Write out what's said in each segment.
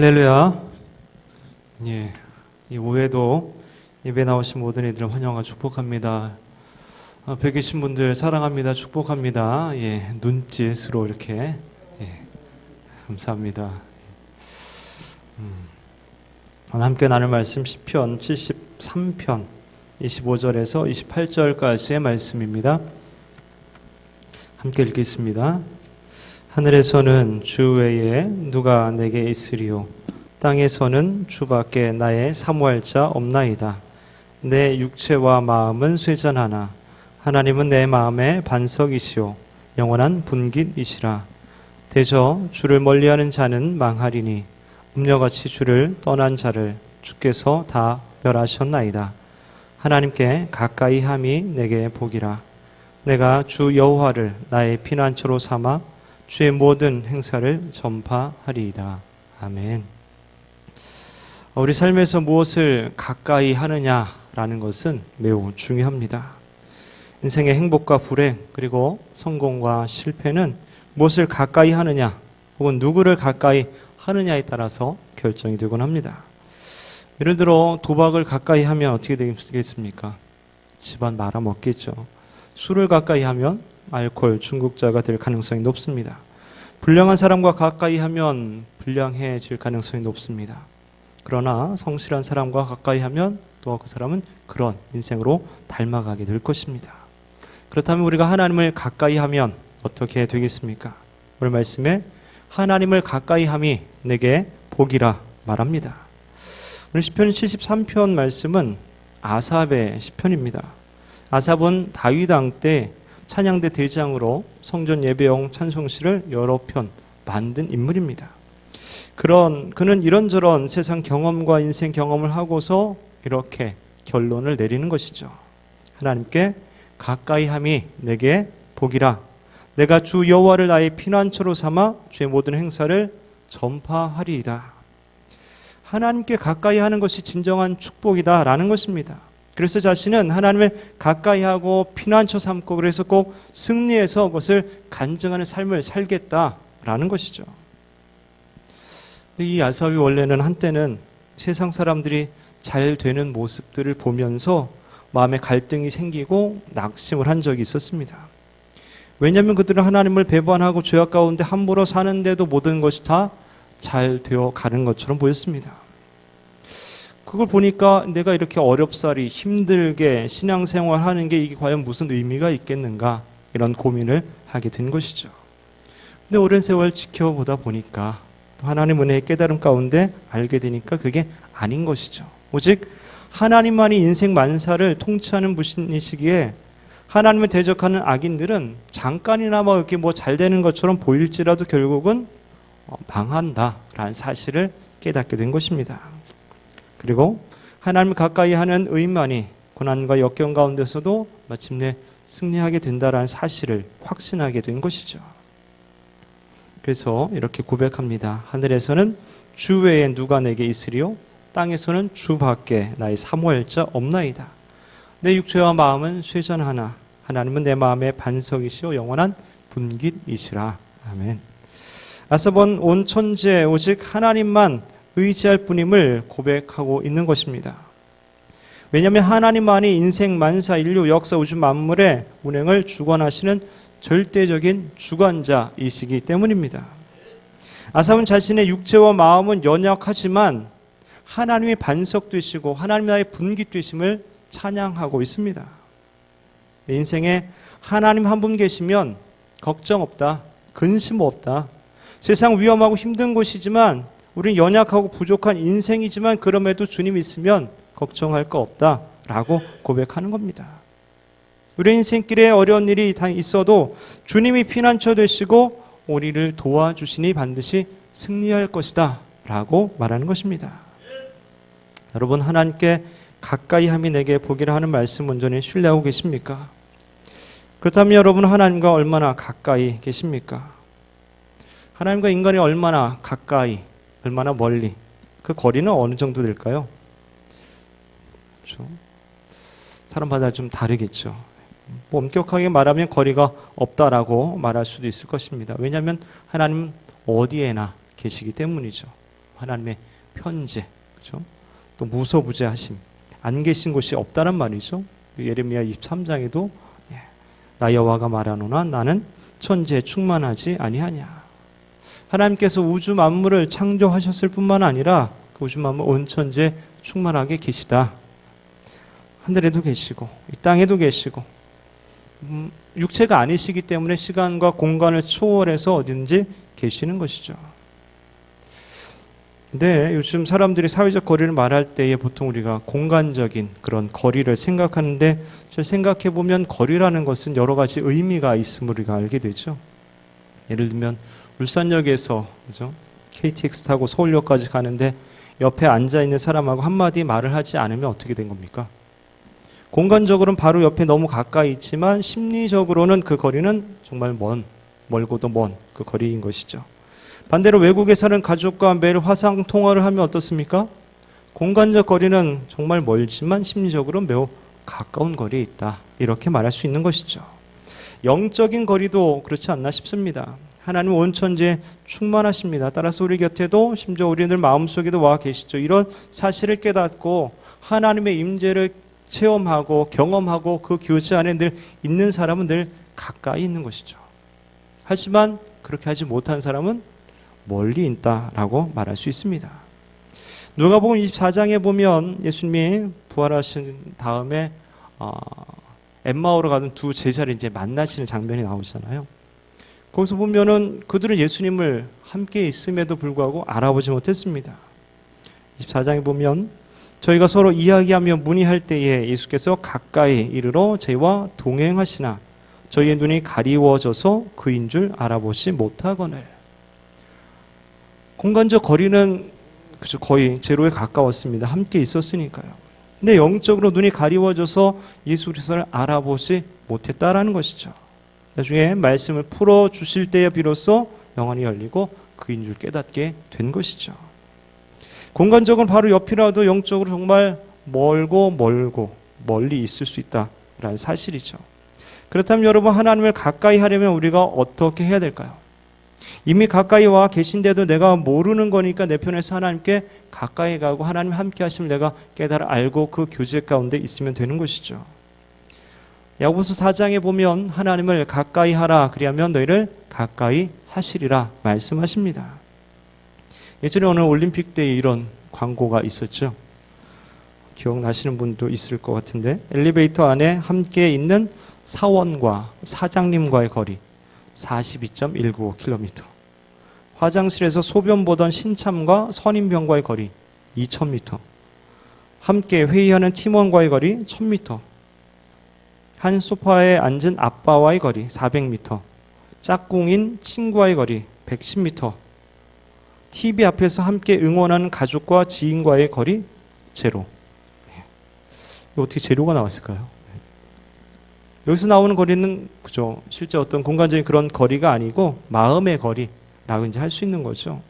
할렐루야. 예, 이 오후에도 예배 나오신 모든 이들을 환영하고 축복합니다. 뵙 계신 분들 사랑합니다. 축복합니다. 예, 눈짓으로 이렇게 감사합니다. 오늘 함께 나눌 말씀 시편 73편 25절에서 28절까지의 말씀입니다. 함께 읽겠습니다. 하늘에서는 주 외에 누가 내게 있으리요, 땅에서는 주밖에 나의 사모할 자 없나이다. 내 육체와 마음은 쇠잔하나 하나님은 내 마음의 반석이시오 영원한 분깃이시라. 대저 주를 멀리하는 자는 망하리니 음녀같이 주를 떠난 자를 주께서 다 멸하셨나이다. 하나님께 가까이 함이 내게 복이라. 내가 주 여호와를 나의 피난처로 삼아 주의 모든 행사를 전파하리이다. 아멘. 우리 삶에서 무엇을 가까이 하느냐라는 것은 매우 중요합니다. 인생의 행복과 불행, 그리고 성공과 실패는 무엇을 가까이 하느냐 혹은 누구를 가까이 하느냐에 따라서 결정이 되곤 합니다. 예를 들어 도박을 가까이 하면 어떻게 되겠습니까? 집안 말아먹겠죠. 술을 가까이 하면 알코올 중독자가 될 가능성이 높습니다. 불량한 사람과 가까이 하면 불량해질 가능성이 높습니다. 그러나 성실한 사람과 가까이 하면 또 그 사람은 그런 인생으로 닮아가게 될 것입니다. 그렇다면 우리가 하나님을 가까이 하면 어떻게 되겠습니까? 오늘 말씀에 하나님을 가까이 함이 내게 복이라 말합니다. 오늘 시편 73편 말씀은 아삽의 시편입니다. 아삽은 다윗 왕 때 찬양대 대장으로 성전 예배용 찬송시를 여러 편 만든 인물입니다. 그는 이런저런 세상 경험과 인생 경험을 하고서 이렇게 결론을 내리는 것이죠. 하나님께 가까이 함이 내게 복이라. 내가 주 여호와를 나의 피난처로 삼아 주의 모든 행사를 전파하리이다. 하나님께 가까이 하는 것이 진정한 축복이다라는 것입니다. 그래서 자신은 하나님을 가까이 하고 피난처 삼고 그래서 꼭 승리해서 그것을 간증하는 삶을 살겠다라는 것이죠. 이 아삽이 원래는 한때는 세상 사람들이 잘 되는 모습들을 보면서 마음에 갈등이 생기고 낙심을 한 적이 있었습니다. 왜냐하면 그들은 하나님을 배반하고 죄악 가운데 함부로 사는데도 모든 것이 다 잘 되어 가는 것처럼 보였습니다. 그걸 보니까 내가 이렇게 어렵사리 힘들게 신앙생활하는 게 이게 과연 무슨 의미가 있겠는가 이런 고민을 하게 된 것이죠. 근데 오랜 세월 지켜보다 보니까 하나님 은혜의 깨달음 가운데 알게 되니까 그게 아닌 것이죠. 오직 하나님만이 인생 만사를 통치하는 분이시기에 하나님을 대적하는 악인들은 잠깐이나마 이렇게 뭐 잘 되는 것처럼 보일지라도 결국은 망한다라는 사실을 깨닫게 된 것입니다. 그리고 하나님을 가까이 하는 의인만이 고난과 역경 가운데서도 마침내 승리하게 된다라는 사실을 확신하게 된 것이죠. 그래서 이렇게 고백합니다. 하늘에서는 주 외에 누가 내게 있으리요, 땅에서는 주밖에 나의 사모할 자 없나이다. 내 육체와 마음은 쇠잔하나 하나님은 내 마음의 반석이시오 영원한 분깃이시라. 아멘. 아삽은 온 천지에 오직 하나님만 의지할 뿐임을 고백하고 있는 것입니다. 왜냐하면 하나님만이 인생 만사 인류 역사 우주 만물의 운행을 주관하시는 절대적인 주관자이시기 때문입니다. 아삽은 자신의 육체와 마음은 연약하지만 하나님의 반석 되시고 하나님 나의 분깃 되심을 찬양하고 있습니다. 인생에 하나님 한 분 계시면 걱정 없다, 근심 없다. 세상 위험하고 힘든 곳이지만 우린 연약하고 부족한 인생이지만 그럼에도 주님 있으면 걱정할 거 없다라고 고백하는 겁니다. 우리 인생길에 어려운 일이 있어도 주님이 피난처 되시고 우리를 도와주시니 반드시 승리할 것이다 라고 말하는 것입니다. 여러분, 하나님께 가까이 함이 내게 복이라 하는 말씀 온전히 신뢰하고 계십니까? 그렇다면 여러분, 하나님과 얼마나 가까이 계십니까? 하나님과 인간이 얼마나 가까이, 얼마나 멀리, 그 거리는 어느 정도 될까요? 그렇죠? 사람마다 좀 다르겠죠. 엄격하게 말하면 거리가 없다라고 말할 수도 있을 것입니다. 왜냐하면 하나님은 어디에나 계시기 때문이죠. 하나님의 편재, 그죠? 또 무소부재하심, 안 계신 곳이 없다는 말이죠. 예레미야 23장에도 나 여호와가 말하노나 나는 천지에 충만하지 아니하냐. 하나님께서 우주 만물을 창조하셨을 뿐만 아니라 그 우주 만물 온 천지에 충만하게 계시다. 하늘에도 계시고 이 땅에도 계시고 육체가 아니시기 때문에 시간과 공간을 초월해서 어딘지 계시는 것이죠. 근데 요즘 사람들이 사회적 거리를 말할 때에 보통 우리가 공간적인 그런 거리를 생각하는데 생각해 보면 거리라는 것은 여러 가지 의미가 있음을 우리가 알게 되죠. 예를 들면 울산역에서 그죠? KTX 타고 서울역까지 가는데 옆에 앉아 있는 사람하고 한마디 말을 하지 않으면 어떻게 된 겁니까? 공간적으로는 바로 옆에 너무 가까이 있지만 심리적으로는 그 거리는 정말 멀고도 먼 그 거리인 것이죠. 반대로 외국에 사는 가족과 매일 화상 통화를 하면 어떻습니까? 공간적 거리는 정말 멀지만 심리적으로 매우 가까운 거리에 있다. 이렇게 말할 수 있는 것이죠. 영적인 거리도 그렇지 않나 싶습니다. 하나님 온 천지에 충만하십니다. 따라서 우리 곁에도 심지어 우리들 마음속에도 와 계시죠. 이런 사실을 깨닫고 하나님의 임재를 체험하고 경험하고 그 교제 안에 늘 있는 사람은 늘 가까이 있는 것이죠. 하지만 그렇게 하지 못한 사람은 멀리 있다라고 말할 수 있습니다. 누가복음 24장에 보면 예수님이 부활하신 다음에 엠마오로 가는 두 제자를 이제 만나시는 장면이 나오잖아요. 거기서 보면은 그들은 예수님을 함께 있음에도 불구하고 알아보지 못했습니다. 24장에 보면 저희가 서로 이야기하며 문의할 때에 예수께서 가까이 이르러 저희와 동행하시나 저희의 눈이 가리워져서 그인 줄 알아보지 못하거늘. 공간적 거리는 그저 거의 제로에 가까웠습니다. 함께 있었으니까요. 근데 영적으로 눈이 가리워져서 예수 그리스도를 알아보지 못했다라는 것이죠. 나중에 말씀을 풀어 주실 때에 비로소 영안이 열리고 그인 줄 깨닫게 된 것이죠. 공간적으로 바로 옆이라도 영적으로 정말 멀고 멀리 있을 수 있다라는 사실이죠. 그렇다면 여러분, 하나님을 가까이 하려면 우리가 어떻게 해야 될까요? 이미 가까이 와 계신데도 내가 모르는 거니까 내 편에서 하나님께 가까이 가고 하나님 함께 하시면 내가 깨달아 알고 그 교제 가운데 있으면 되는 것이죠. 야고보서 4장에 보면 하나님을 가까이 하라 그리하면 너희를 가까이 하시리라 말씀하십니다. 예전에 어느 올림픽 때에 이런 광고가 있었죠. 기억나시는 분도 있을 것 같은데 엘리베이터 안에 함께 있는 사원과 사장님과의 거리 42.195km, 화장실에서 소변 보던 신참과 선임병과의 거리 2000m, 함께 회의하는 팀원과의 거리 1000m, 한 소파에 앉은 아빠와의 거리 400m, 짝꿍인 친구와의 거리 110m, TV 앞에서 함께 응원하는 가족과 지인과의 거리 제로. 어떻게 제로가 나왔을까요? 여기서 나오는 거리는 그죠, 실제 어떤 공간적인 그런 거리가 아니고 마음의 거리라고 이제 할 수 있는 거죠.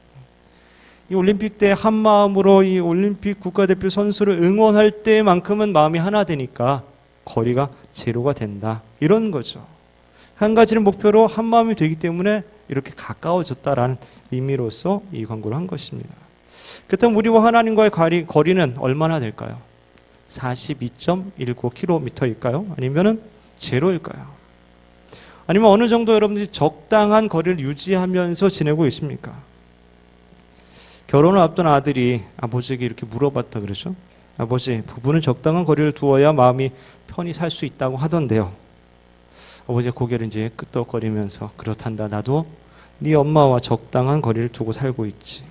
이 올림픽 때 한 마음으로 이 올림픽 국가대표 선수를 응원할 때만큼은 마음이 하나 되니까 거리가 제로가 된다, 이런 거죠. 한 가지를 목표로 한 마음이 되기 때문에 이렇게 가까워졌다라는 의미로서 이 광고를 한 것입니다. 그렇다면 우리와 하나님과의 거리는 얼마나 될까요? 42.195km일까요? 아니면은 제로일까요? 아니면 어느 정도 여러분들이 적당한 거리를 유지하면서 지내고 계십니까? 결혼을 앞둔 아들이 아버지에게 이렇게 물어봤다 그러죠. 아버지, 부부는 적당한 거리를 두어야 마음이 편히 살 수 있다고 하던데요. 아버지가 고개를 이제 끄덕거리면서 그렇단다. 나도 네 엄마와 적당한 거리를 두고 살고 있지.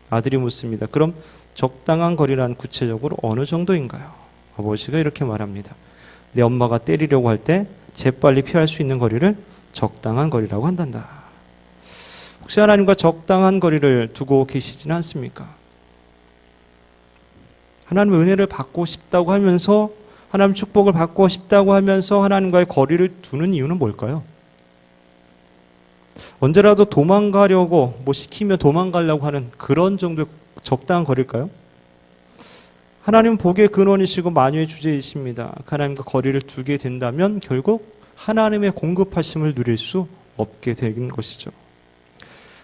아들이 묻습니다. 그럼 적당한 거리란 구체적으로 어느 정도인가요? 아버지가 이렇게 말합니다. 내 엄마가 때리려고 할 때 재빨리 피할 수 있는 거리를 적당한 거리라고 한단다. 혹시 하나님과 적당한 거리를 두고 계시지는 않습니까? 하나님의 은혜를 받고 싶다고 하면서, 하나님 축복을 받고 싶다고 하면서 하나님과의 거리를 두는 이유는 뭘까요? 언제라도 도망가려고, 뭐 시키면 도망가려고 하는 그런 정도의 적당한 거리일까요? 하나님은 복의 근원이시고 만유의 주제이십니다. 하나님과 거리를 두게 된다면 결국 하나님의 공급하심을 누릴 수 없게 되는 것이죠.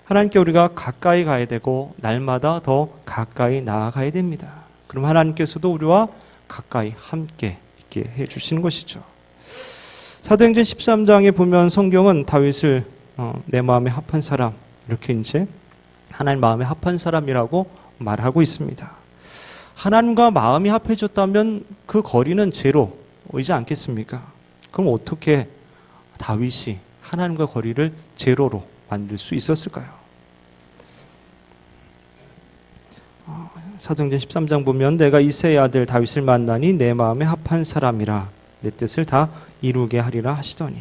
하나님께 우리가 가까이 가야 되고 날마다 더 가까이 나아가야 됩니다. 그럼 하나님께서도 우리와 가까이 함께 있게 해주시는 것이죠. 사도행전 13장에 보면 성경은 다윗을 내 마음에 합한 사람, 이렇게 이제 하나님 마음에 합한 사람이라고 말하고 있습니다. 하나님과 마음이 합해졌다면 그 거리는 제로이지 않겠습니까? 그럼 어떻게 다윗이 하나님과 거리를 제로로 만들 수 있었을까요? 사도행전 13장 보면 내가 이새의 아들 다윗을 만나니 내 마음에 합한 사람이라 내 뜻을 다 이루게 하리라 하시더니,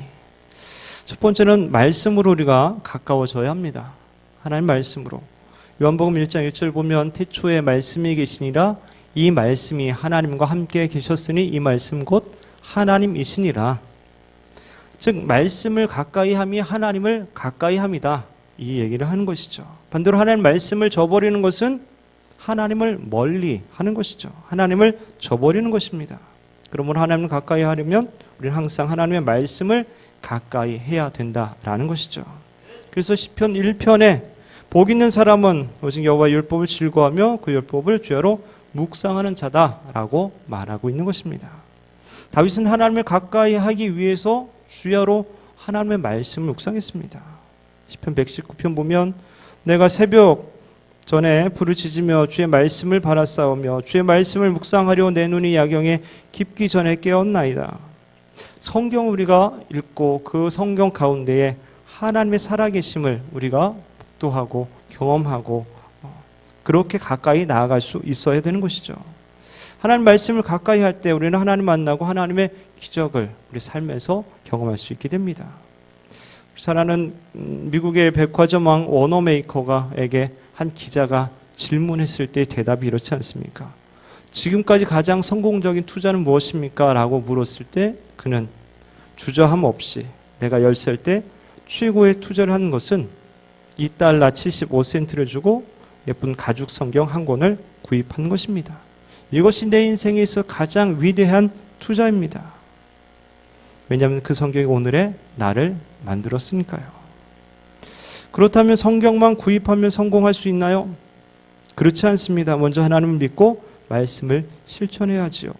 첫 번째는 말씀으로 우리가 가까워져야 합니다. 하나님 말씀으로. 요한복음 1장 1절 보면 태초에 말씀이 계시니라 이 말씀이 하나님과 함께 계셨으니 이 말씀 곧 하나님이시니라. 즉 말씀을 가까이 함이 하나님을 가까이 함이다, 이 얘기를 하는 것이죠. 반대로 하나님 말씀을 저버리는 것은 하나님을 멀리 하는 것이죠. 하나님을 저버리는 것입니다. 그러므로 하나님을 가까이 하려면 우리는 항상 하나님의 말씀을 가까이 해야 된다라는 것이죠. 그래서 시편 1편에 복 있는 사람은 오직 여호와의 율법을 즐거워하며 그 율법을 주야로 묵상하는 자다라고 말하고 있는 것입니다. 다윗은 하나님을 가까이 하기 위해서 주야로 하나님의 말씀을 묵상했습니다. 시편 119편 보면 내가 새벽 전에 부르짖으며 주의 말씀을 바라싸우며 주의 말씀을 묵상하려 내 눈이 야경에 깊기 전에 깨었나이다. 성경 우리가 읽고 그 성경 가운데에 하나님의 살아계심을 우리가 목도하고 경험하고 그렇게 가까이 나아갈 수 있어야 되는 것이죠. 하나님 말씀을 가까이 할 때 우리는 하나님 만나고 하나님의 기적을 우리 삶에서 경험할 수 있게 됩니다. 잘 아는 미국의 백화점 왕 워너메이커가에게 한 기자가 질문했을 때 대답이 이렇지 않습니까? 지금까지 가장 성공적인 투자는 무엇입니까? 라고 물었을 때 그는 주저함 없이 내가 10살 때 최고의 투자를 한 것은 $2 75센트를 주고 예쁜 가죽 성경 한 권을 구입한 것입니다. 이것이 내 인생에 있어 가장 위대한 투자입니다. 왜냐하면 그 성경이 오늘의 나를 만들었으니까요. 그렇다면 성경만 구입하면 성공할 수 있나요? 그렇지 않습니다. 먼저 하나님을 믿고 말씀을 실천해야지요.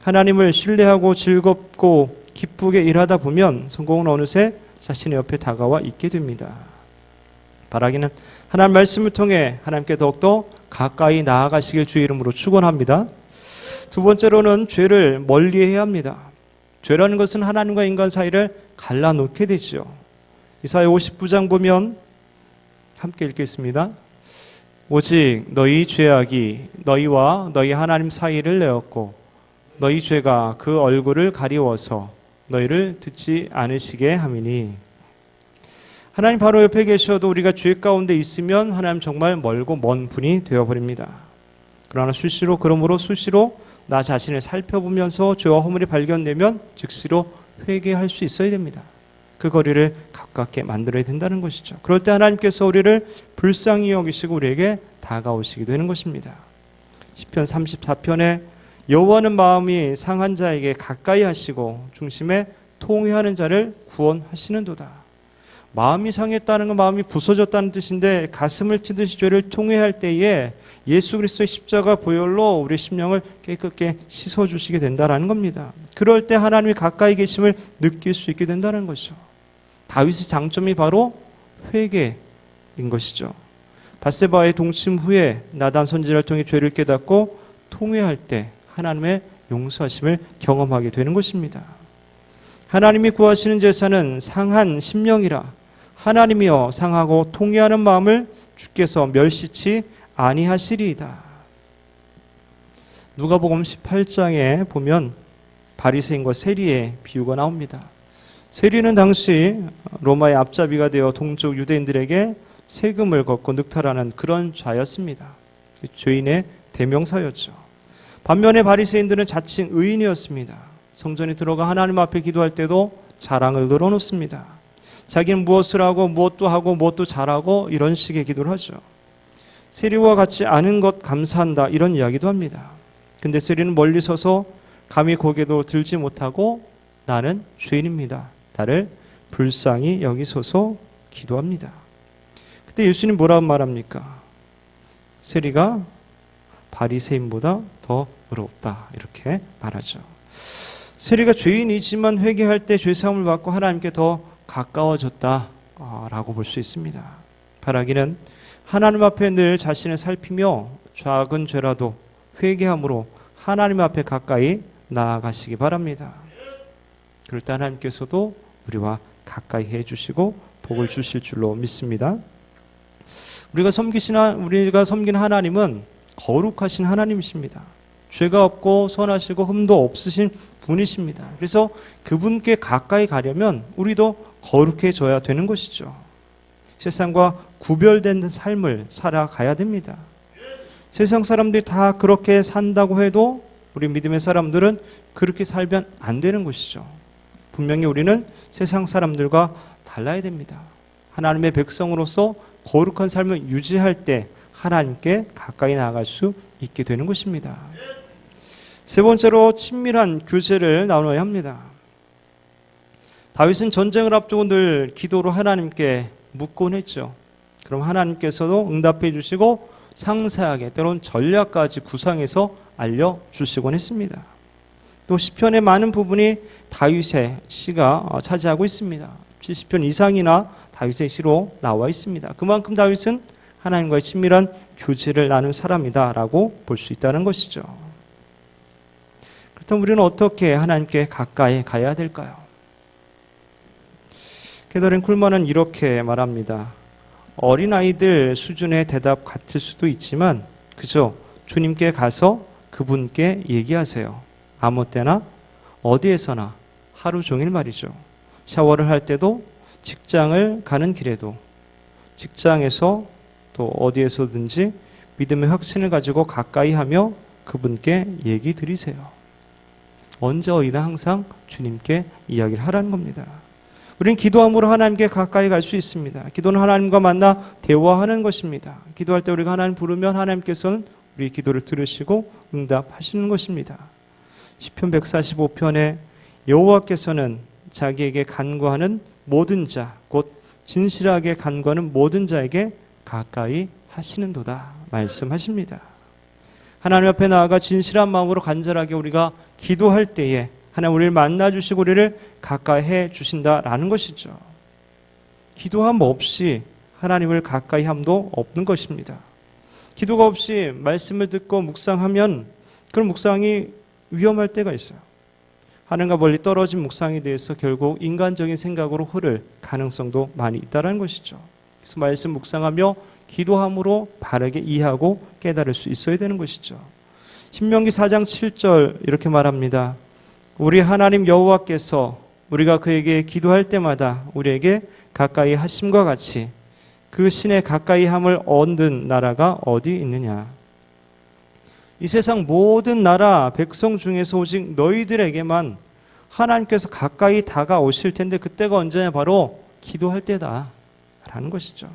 하나님을 신뢰하고 즐겁고 기쁘게 일하다 보면 성공은 어느새 자신의 옆에 다가와 있게 됩니다. 바라기는 하나님 말씀을 통해 하나님께 더욱더 가까이 나아가시길 주의 이름으로 축원합니다. 두 번째로는 죄를 멀리해야 합니다. 죄라는 것은 하나님과 인간 사이를 갈라놓게 되죠. 이사야 59장 보면 함께 읽겠습니다. 오직 너희 죄악이 너희와 너희 하나님 사이를 내었고 너희 죄가 그 얼굴을 가리워서 너희를 듣지 않으시게 함이니. 하나님 바로 옆에 계셔도 우리가 죄 가운데 있으면 하나님 정말 멀고 먼 분이 되어버립니다. 그러나 그러므로 수시로 나 자신을 살펴보면서 죄와 허물이 발견되면 즉시로 회개할 수 있어야 됩니다. 그 거리를 가깝게 만들어야 된다는 것이죠. 그럴 때 하나님께서 우리를 불쌍히 여기시고 우리에게 다가오시게 되는 것입니다. 시편 34편에 여호와는 마음이 상한 자에게 가까이 하시고 중심에 통회하는 자를 구원하시는도다. 마음이 상했다는 건 마음이 부서졌다는 뜻인데 가슴을 치듯이 죄를 통회할 때에 예수 그리스도의 십자가 보혈로 우리 심령을 깨끗게 씻어주시게 된다는 겁니다. 그럴 때 하나님이 가까이 계심을 느낄 수 있게 된다는 것이죠. 다윗의 장점이 바로 회개인 것이죠. 밧세바의 동침 후에 나단 선지자를 통해 죄를 깨닫고 통회할 때 하나님의 용서하심을 경험하게 되는 것입니다. 하나님이 구하시는 제사는 상한 심령이라 하나님이여 상하고 통회하는 마음을 주께서 멸시치 아니하시리이다. 누가복음 18장에 보면 바리새인과 세리의 비유가 나옵니다. 세리는 당시 로마의 앞잡이가 되어 동쪽 유대인들에게 세금을 걷고 늑탈하는 그런 자였습니다. 죄인의 대명사였죠. 반면에 바리새인들은 자칭 의인이었습니다. 성전에 들어가 하나님 앞에 기도할 때도 자랑을 늘어놓습니다. 자기는 무엇을 하고 무엇도 잘하고 이런 식의 기도를 하죠. 세리와 같이 아는 것 감사한다 이런 이야기도 합니다. 근데 세리는 멀리 서서 감히 고개도 들지 못하고 나는 죄인입니다. 나를 불쌍히 여기소서 기도합니다. 그때 그때 예수님 뭐라고 말합니까? 세리가 바리새인보다 더 의롭다 이렇게 말하죠. 세리가 죄인이지만 회개할 때 죄사함을 받고 하나님께 더 가까워졌다라고 볼 수 있습니다. 바라기는 하나님 앞에 늘 자신을 살피며 작은 죄라도 회개함으로 하나님 앞에 가까이 나아가시기 바랍니다. 그럴 때 하나님께서도 우리와 가까이 해주시고 복을 주실 줄로 믿습니다. 우리가 섬기는 하나님은 거룩하신 하나님이십니다. 죄가 없고 선하시고 흠도 없으신 분이십니다. 그래서 그분께 가까이 가려면 우리도 거룩해져야 되는 것이죠. 세상과 구별된 삶을 살아가야 됩니다. 세상 사람들이 다 그렇게 산다고 해도 우리 믿음의 사람들은 그렇게 살면 안 되는 것이죠. 분명히 우리는 세상 사람들과 달라야 됩니다. 하나님의 백성으로서 거룩한 삶을 유지할 때 하나님께 가까이 나아갈 수 있게 되는 것입니다. 세 번째로 친밀한 교제를 나눠야 합니다. 다윗은 전쟁을 앞두고 늘 기도로 하나님께 묻곤 했죠. 그럼 하나님께서도 응답해 주시고 상세하게 때론 전략까지 구상해서 알려주시곤 했습니다. 또 시편의 많은 부분이 다윗의 시가 차지하고 있습니다. 70편 이상이나 다윗의 시로 나와 있습니다. 그만큼 다윗은 하나님과의 친밀한 교제를 나눈 사람이다라고 볼 수 있다는 것이죠. 그렇다면 우리는 어떻게 하나님께 가까이 가야 될까요? 캐더린 쿨먼은 이렇게 말합니다. 어린아이들 수준의 대답 같을 수도 있지만 그저 주님께 가서 그분께 얘기하세요. 아무 때나 어디에서나 하루 종일 말이죠. 샤워를 할 때도 직장을 가는 길에도 직장에서 또 어디에서든지 믿음의 확신을 가지고 가까이 하며 그분께 얘기 드리세요. 언제 어디나 항상 주님께 이야기를 하라는 겁니다. 우리는 기도함으로 하나님께 가까이 갈 수 있습니다. 기도는 하나님과 만나 대화하는 것입니다. 기도할 때 우리가 하나님 부르면 하나님께서는 우리 기도를 들으시고 응답하시는 것입니다. 시편 145편에 여호와께서는 자기에게 간구하는 모든 자, 곧 진실하게 간구하는 모든 자에게 가까이 하시는도다 말씀하십니다. 하나님 앞에 나아가 진실한 마음으로 간절하게 우리가 기도할 때에 하나님 우리를 만나주시고 우리를 가까이 해 주신다라는 것이죠. 기도함 없이 하나님을 가까이 함도 없는 것입니다. 기도가 없이 말씀을 듣고 묵상하면 그런 묵상이 위험할 때가 있어요. 하나님과 멀리 떨어진 묵상에 대해서 결국 인간적인 생각으로 흐를 가능성도 많이 있다는 것이죠. 그래서 말씀 묵상하며 기도함으로 바르게 이해하고 깨달을 수 있어야 되는 것이죠. 신명기 4장 7절 이렇게 말합니다. 우리 하나님 여호와께서 우리가 그에게 기도할 때마다 우리에게 가까이 하심과 같이 그 신의 가까이 함을 얻는 나라가 어디 있느냐. 이 세상 모든 나라 백성 중에서 오직 너희들에게만 하나님께서 가까이 다가오실 텐데 그때가 언제냐 바로 기도할 때다 라는 것이죠.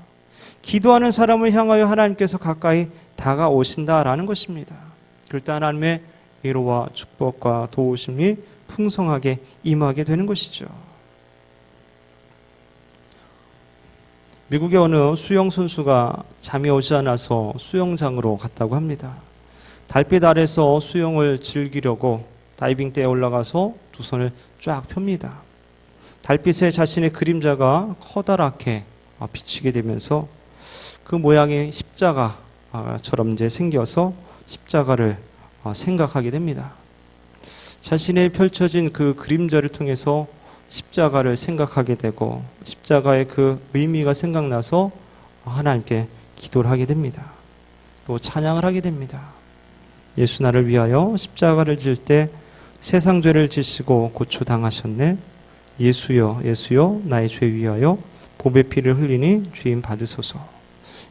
기도하는 사람을 향하여 하나님께서 가까이 다가오신다라는 것입니다. 그럴 때 하나님의 위로와 축복과 도우심이 풍성하게 임하게 되는 것이죠. 미국의 어느 수영 선수가 잠이 오지 않아서 수영장으로 갔다고 합니다. 달빛 아래서 수영을 즐기려고 다이빙대에 올라가서 두 손을 쫙 펴니다. 달빛에 자신의 그림자가 커다랗게 비치게 되면서 그 모양의 십자가처럼 이제 생겨서 십자가를 생각하게 됩니다. 자신의 펼쳐진 그 그림자를 통해서 십자가를 생각하게 되고 십자가의 그 의미가 생각나서 하나님께 기도를 하게 됩니다. 또 찬양을 하게 됩니다. 예수 나를 위하여 십자가를 질 때 세상 죄를 지시고 고초당하셨네. 예수여 예수여 나의 죄 위하여 보배 피를 흘리니 주임 받으소서.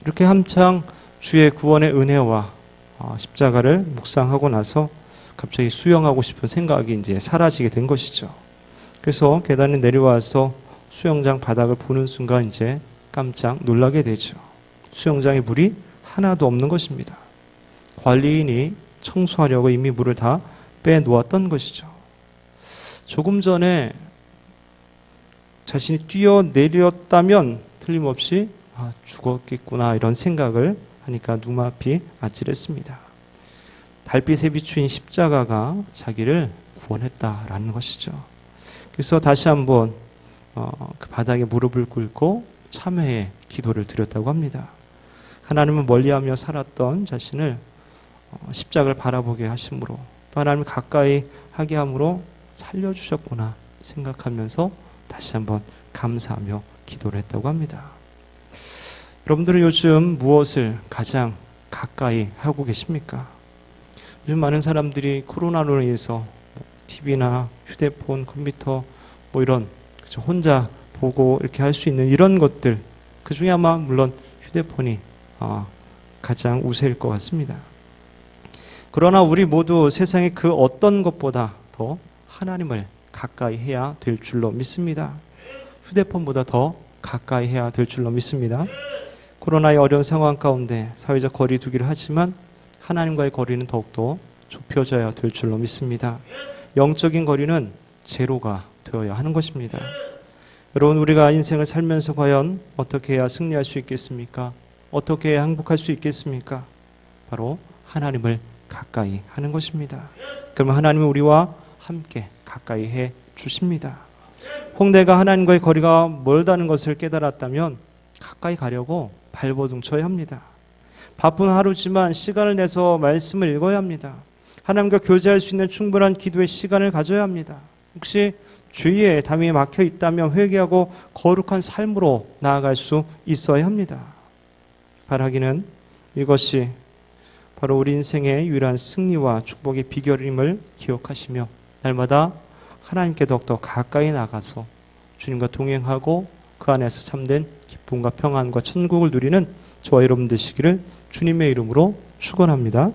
이렇게 한창 주의 구원의 은혜와 십자가를 묵상하고 나서 갑자기 수영하고 싶은 생각이 이제 사라지게 된 것이죠. 그래서 계단에 내려와서 수영장 바닥을 보는 순간 이제 깜짝 놀라게 되죠. 수영장에 물이 하나도 없는 것입니다. 관리인이 청소하려고 이미 물을 다 빼놓았던 것이죠. 조금 전에 자신이 뛰어내렸다면 틀림없이 죽었겠구나 이런 생각을 하니까 눈앞이 아찔했습니다. 달빛에 비추인 십자가가 자기를 구원했다라는 것이죠. 그래서 다시 한번 그 바닥에 무릎을 꿇고 참회의 기도를 드렸다고 합니다. 하나님은 멀리하며 살았던 자신을 십자가를 바라보게 하심으로 또 하나님을 가까이 하게 함으로 살려주셨구나 생각하면서 다시 한번 감사하며 기도를 했다고 합니다. 여러분들은 요즘 무엇을 가장 가까이 하고 계십니까? 요즘 많은 사람들이 코로나로 인해서 TV나 휴대폰, 컴퓨터 이런 혼자 보고 이렇게 할 수 있는 이런 것들, 그 중에 아마 물론 휴대폰이 가장 우세일 것 같습니다. 그러나 우리 모두 세상의 그 어떤 것보다 더 하나님을 가까이 해야 될 줄로 믿습니다. 휴대폰보다 더 가까이 해야 될 줄로 믿습니다. 코로나의 어려운 상황 가운데 사회적 거리 두기를 하지만 하나님과의 거리는 더욱더 좁혀져야 될 줄로 믿습니다. 영적인 거리는 제로가 되어야 하는 것입니다. 여러분, 우리가 인생을 살면서 과연 어떻게 해야 승리할 수 있겠습니까? 어떻게 해야 행복할 수 있겠습니까? 바로 하나님을 가까이 하는 것입니다. 그러면 하나님은 우리와 함께 가까이 해 주십니다. 홍대가 하나님과의 거리가 멀다는 것을 깨달았다면 가까이 가려고 발버둥 쳐야 합니다. 바쁜 하루지만 시간을 내서 말씀을 읽어야 합니다. 하나님과 교제할 수 있는 충분한 기도의 시간을 가져야 합니다. 혹시 죄의 담이 막혀 있다면 회개하고 거룩한 삶으로 나아갈 수 있어야 합니다. 바라기는 이것이 바로 우리 인생의 유일한 승리와 축복의 비결임을 기억하시며 날마다 하나님께 더욱더 가까이 나가서 주님과 동행하고 그 안에서 참된 기쁨과 평안과 천국을 누리는 저와 여러분 되시기를 주님의 이름으로 축원합니다.